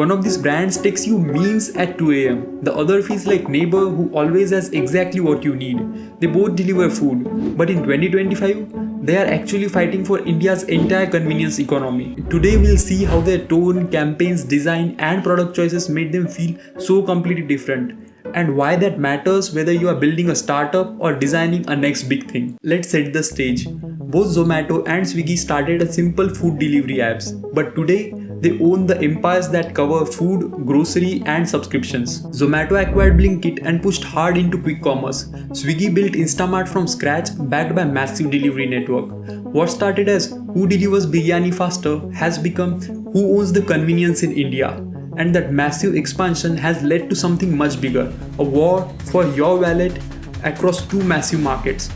One of these brands takes you memes at 2 am. The other feels like neighbor who always has exactly what you need. They both deliver food, but in 2025, they are actually fighting for India's entire convenience economy. Today we'll see how their tone, campaigns, design and product choices made them feel so completely different, and why that matters whether you are building a startup or designing a next big thing. Let's set the stage. Both Zomato and Swiggy started as simple food delivery apps, but today they own the empires that cover food, grocery and subscriptions. Zomato acquired Blinkit and pushed hard into quick commerce. Swiggy built Instamart from scratch, backed by massive delivery network. What started as who delivers biryani faster has become who owns the convenience in India. And that massive expansion has led to something much bigger, a war for your wallet across two massive markets.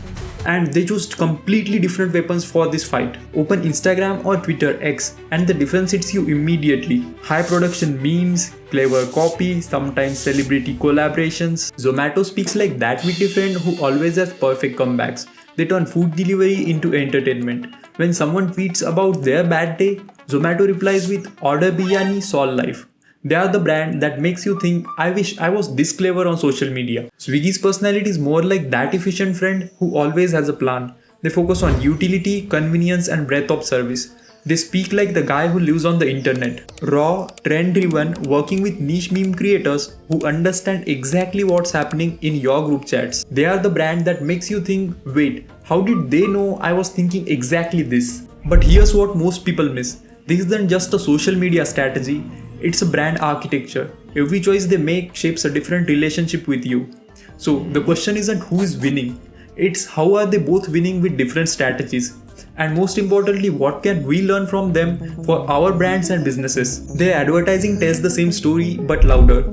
And they chose completely different weapons for this fight. Open Instagram or Twitter X and the difference hits you immediately. High production memes, clever copy, sometimes celebrity collaborations. Zomato speaks like that witty friend who always has perfect comebacks. They turn food delivery into entertainment. When someone tweets about their bad day, Zomato replies with order biryani, solve life. They are the brand that makes you think, I wish I was this clever on social media. Swiggy's personality is more like that efficient friend who always has a plan. They focus on utility, convenience and breadth of service. They speak like the guy who lives on the internet. Raw, trend-driven, working with niche meme creators who understand exactly what's happening in your group chats. They are the brand that makes you think, wait, how did they know I was thinking exactly this? But here's what most people miss. This isn't just a social media strategy. It's a brand architecture. Every choice they make shapes a different relationship with you. So the question isn't who is winning, it's how are they both winning with different strategies. And most importantly, what can we learn from them for our brands and businesses? Their advertising tells the same story but louder.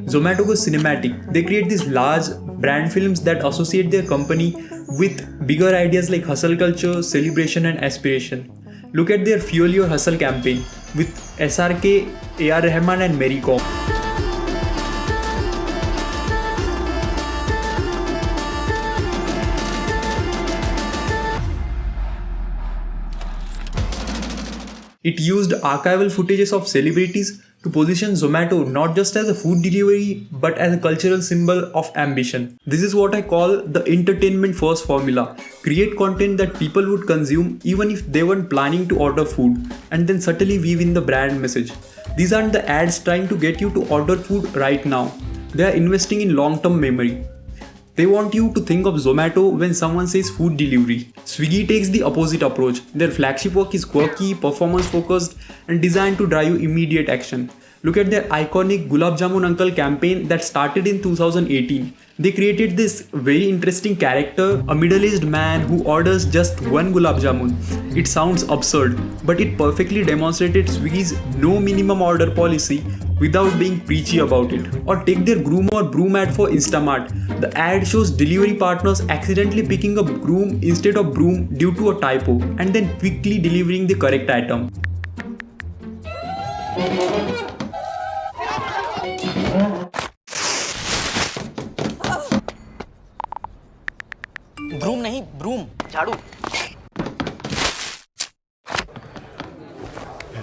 Zomato goes cinematic. They create these large brand films that associate their company with bigger ideas like hustle culture, celebration and aspiration. Look at their Fuel Your Hustle campaign with SRK, AR Rahman and Mary Com. It used archival footages of celebrities to position Zomato not just as a food delivery but as a cultural symbol of ambition. This is what I call the entertainment first formula. Create content that people would consume even if they weren't planning to order food, and then subtly weave in the brand message. These aren't the ads trying to get you to order food right now. They are investing in long-term memory. They want you to think of Zomato when someone says food delivery. Swiggy takes the opposite approach. Their flagship work is quirky, performance focused and designed to drive immediate action. Look at their iconic Gulab Jamun Uncle campaign that started in 2018. They created this very interesting character, a middle-aged man who orders just one Gulab Jamun. It sounds absurd, but it perfectly demonstrated Swiggy's no minimum order policy without being preachy about it. Or take their groom or broom ad for Instamart. The ad shows delivery partners accidentally picking up groom instead of broom due to a typo and then quickly delivering the correct item. Groom नहीं broom झाड़ू.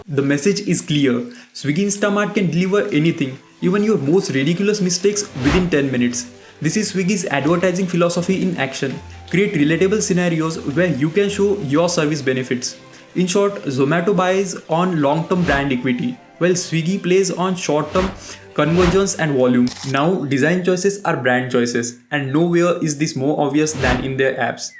The message is clear. Swiggy Instamart can deliver anything, even your most ridiculous mistakes within 10 minutes. This is Swiggy's advertising philosophy in action. Create relatable scenarios where you can show your service benefits. In short, Zomato buys on long-term brand equity, while Swiggy plays on short-term conversions and volume. Now, design choices are brand choices, and nowhere is this more obvious than in their apps.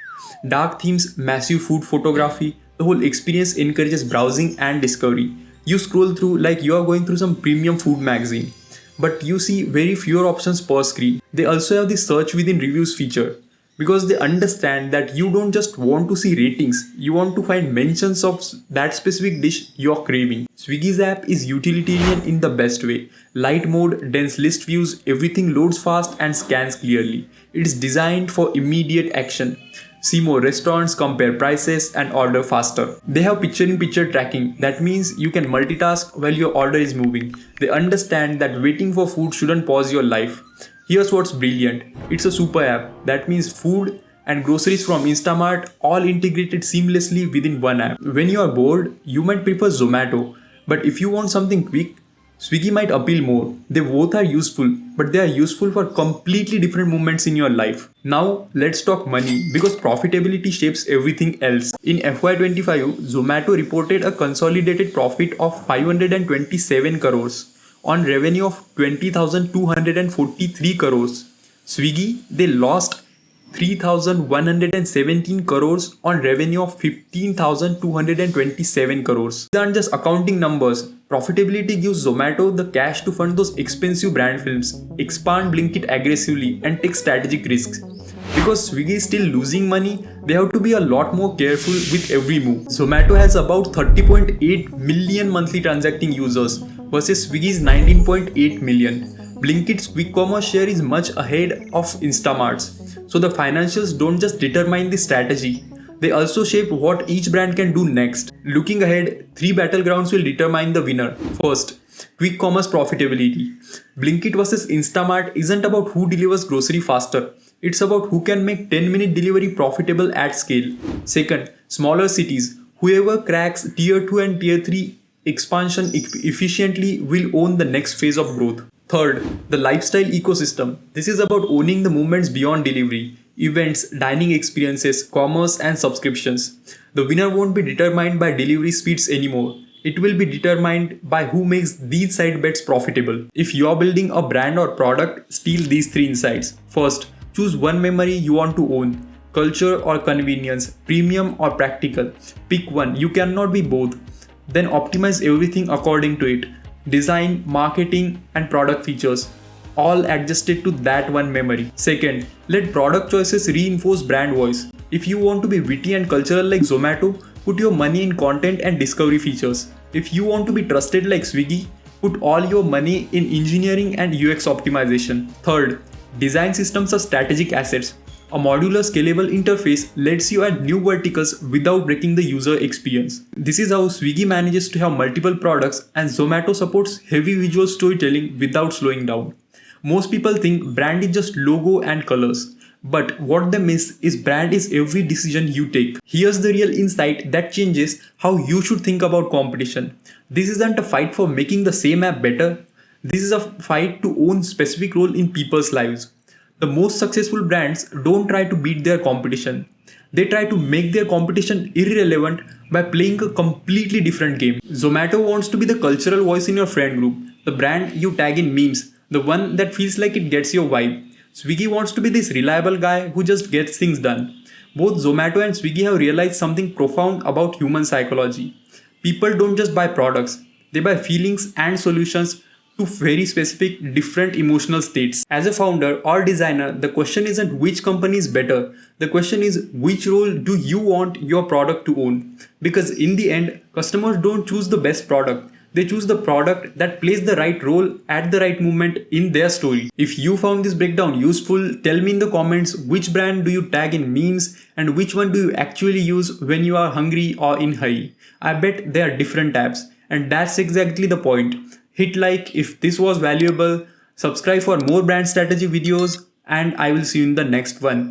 Dark themes, massive food photography, the whole experience encourages browsing and discovery. You scroll through like you are going through some premium food magazine, but you see very fewer options per screen. They also have the search within reviews feature, because they understand that you don't just want to see ratings, you want to find mentions of that specific dish you're craving. Swiggy's app is utilitarian in the best way. Light mode, dense list views, everything loads fast and scans clearly. It is designed for immediate action. See more restaurants, compare prices and order faster. They have picture-in-picture tracking. That means you can multitask while your order is moving. They understand that waiting for food shouldn't pause your life. Here's what's brilliant. It's a super app. That means food and groceries from Instamart all integrated seamlessly within one app. When you are bored, you might prefer Zomato. But if you want something quick, Swiggy might appeal more. They both are useful, but they are useful for completely different moments in your life. Now, let's talk money because profitability shapes everything else. In FY25, Zomato reported a consolidated profit of 527 crores on revenue of 20,243 crores. Swiggy, they lost 3,117 crores on revenue of 15,227 crores. These aren't just accounting numbers. Profitability gives Zomato the cash to fund those expensive brand films, expand Blinkit aggressively, and take strategic risks. Because Swiggy is still losing money, they have to be a lot more careful with every move. Zomato has about 30.8 million monthly transacting users versus Swiggy's 19.8 million. Blinkit's quick commerce share is much ahead of Instamart's. So the financials don't just determine the strategy, they also shape what each brand can do next. Looking ahead, 3 battlegrounds will determine the winner. First, quick commerce profitability. Blinkit versus Instamart isn't about who delivers grocery faster. It's about who can make 10-minute delivery profitable at scale. Second, smaller cities. Whoever cracks tier 2 and tier 3 expansion efficiently will own the next phase of growth. Third, the lifestyle ecosystem. This is about owning the movements beyond delivery, events, dining experiences, commerce, and subscriptions. The winner won't be determined by delivery speeds anymore. It will be determined by who makes these side bets profitable. If you're building a brand or product, steal these 3 insights. First, choose one memory you want to own. Culture or convenience, premium or practical. Pick one, you cannot be both. Then optimize everything according to it. Design, marketing, and product features, all adjusted to that one memory. Second, let product choices reinforce brand voice. If you want to be witty and cultural like Zomato, put your money in content and discovery features. If you want to be trusted like Swiggy, put all your money in engineering and UX optimization. Third, design systems are strategic assets. A modular scalable interface lets you add new verticals without breaking the user experience. This is how Swiggy manages to have multiple products and Zomato supports heavy visual storytelling without slowing down. Most people think brand is just logo and colors. But what they miss is brand is every decision you take. Here's the real insight that changes how you should think about competition. This isn't a fight for making the same app better. This is a fight to own specific role in people's lives. The most successful brands don't try to beat their competition. They try to make their competition irrelevant by playing a completely different game. Zomato wants to be the cultural voice in your friend group, the brand you tag in memes, the one that feels like it gets your vibe. Swiggy wants to be this reliable guy who just gets things done. Both Zomato and Swiggy have realized something profound about human psychology. People don't just buy products, they buy feelings and solutions to very specific different emotional states. As a founder or designer, the question isn't which company is better. The question is which role do you want your product to own? Because in the end, customers don't choose the best product. They choose the product that plays the right role at the right moment in their story. If you found this breakdown useful, tell me in the comments which brand do you tag in memes and which one do you actually use when you are hungry or in hurry. I bet they are different tabs, and that's exactly the point. Hit like if this was valuable, subscribe for more brand strategy videos, and I will see you in the next one.